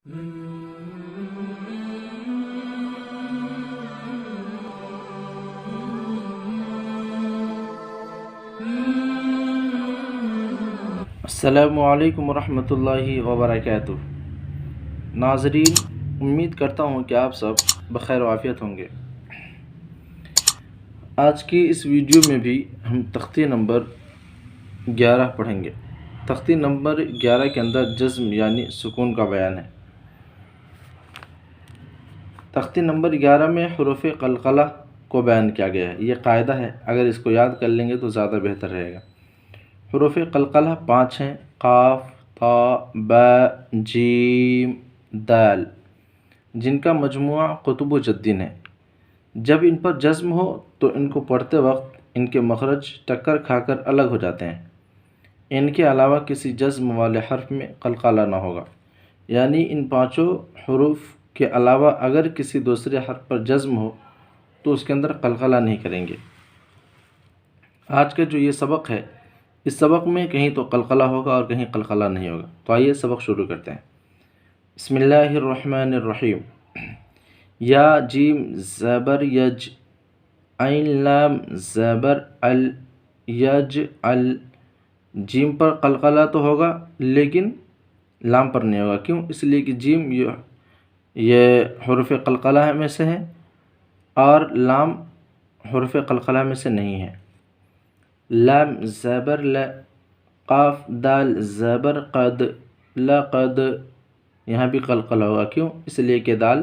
السلام علیکم ورحمۃ اللہ وبرکاتہ۔ ناظرین، امید کرتا ہوں کہ آپ سب بخیر و عافیت ہوں گے۔ آج کی اس ویڈیو میں بھی ہم تختی نمبر 11 پڑھیں گے۔ تختی نمبر 11 کے اندر جزم یعنی سکون کا بیان ہے۔ تختی نمبر 11 میں حروف قلقلہ کو بیان کیا گیا ہے۔ یہ قاعدہ ہے، اگر اس کو یاد کر لیں گے تو زیادہ بہتر رہے گا۔ حروف قلقلہ 5 ہیں: قاف، طا، با، جیم، دال، جن کا مجموعہ قطب و جدین ہے۔ جب ان پر جزم ہو تو ان کو پڑھتے وقت ان کے مخرج ٹکر کھا کر الگ ہو جاتے ہیں۔ ان کے علاوہ کسی جزم والے حرف میں قلقلہ نہ ہوگا، یعنی ان 5 حروف کے علاوہ اگر کسی دوسرے حرف پر جزم ہو تو اس کے اندر قلقلہ نہیں کریں گے۔ آج کا جو یہ سبق ہے، اس سبق میں کہیں تو قلقلہ ہوگا اور کہیں قلقلہ نہیں ہوگا۔ تو آئیے سبق شروع کرتے ہیں۔ بسم اللہ الرحمن الرحیم۔ یا جیم زبر یج، عین لام زبر ال، یج ال۔ جیم پر قلقلہ تو ہوگا لیکن لام پر نہیں ہوگا۔ کیوں؟ اس لیے کہ جیم یہ حروف قلقلہ میں سے ہے اور لام حروف قلقلہ میں سے نہیں ہے۔ لام زبر ل، قاف دال زبر قد، لقد، یہاں بھی قلقلہ ہوگا۔ کیوں؟ اس لیے کہ دال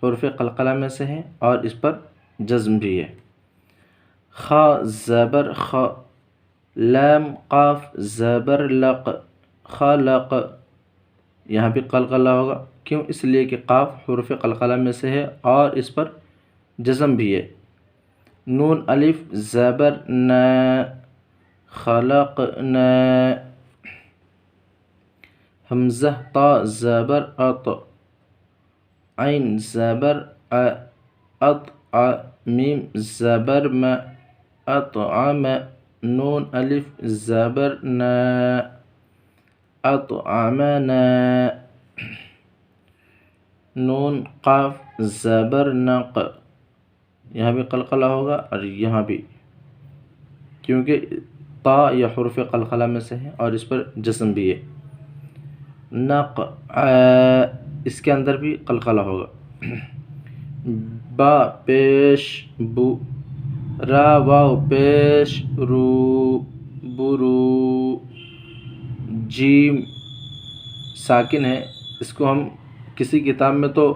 حروف قلقلہ میں سے ہے اور اس پر جزم بھی ہے۔ خا زبر خ، لام قاف زبر لق، خلق، یہاں بھی قلقلہ ہوگا۔ کیوں؟ اس لیے کہ قاف حروف قلقلہ میں سے ہے اور اس پر جزم بھی ہے۔ نون الف زبر ن، خلقنا، حمزہ طا زبر اط، عین زبر ا، اطع، میم زبر م، اطعم، نون الف زبر ن، اطعمنا، نون قاف زبر نق، یہاں بھی قلقلہ ہوگا اور یہاں بھی، کیونکہ طا یا حروف قلقلہ میں سے ہے اور اس پر جزم بھی ہے۔ نقع، اس کے اندر بھی قلقلہ ہوگا۔ با پیش بو، را واو پیش رو، برو۔ جیم ساکن ہے، اس کو ہم کسی کتاب میں تو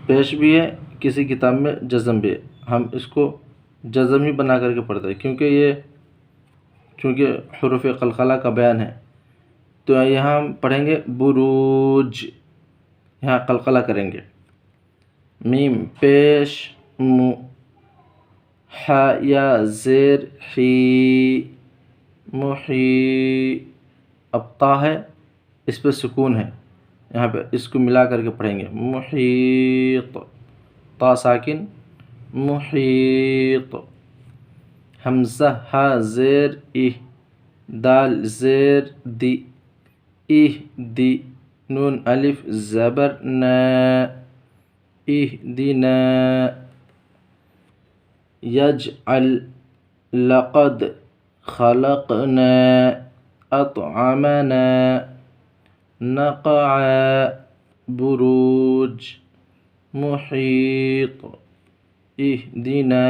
پیش بھی ہے، کسی کتاب میں جزم بھی ہے۔ ہم اس کو جزم ہی بنا کر کے پڑھتے ہیں کیونکہ حروف قلقلہ کا بیان ہے۔ تو یہاں ہم پڑھیں گے بروج، یہاں قلقلہ کریں گے۔ میم پیش مو، ح یا زیر حی، محی۔ اب طا ہے، اس پہ سکون ہے، یہاں پہ اس کو ملا کر کے پڑھیں گے محیط، طا ساکن، محیط۔ حمزہ ح زیر ای، دال زیر دی، اہدی، نون الف زبر نا، اہدنا۔ یجعل، لقد خلقنا، اطعمنا، نقع، بروج، محیط، اہدنا۔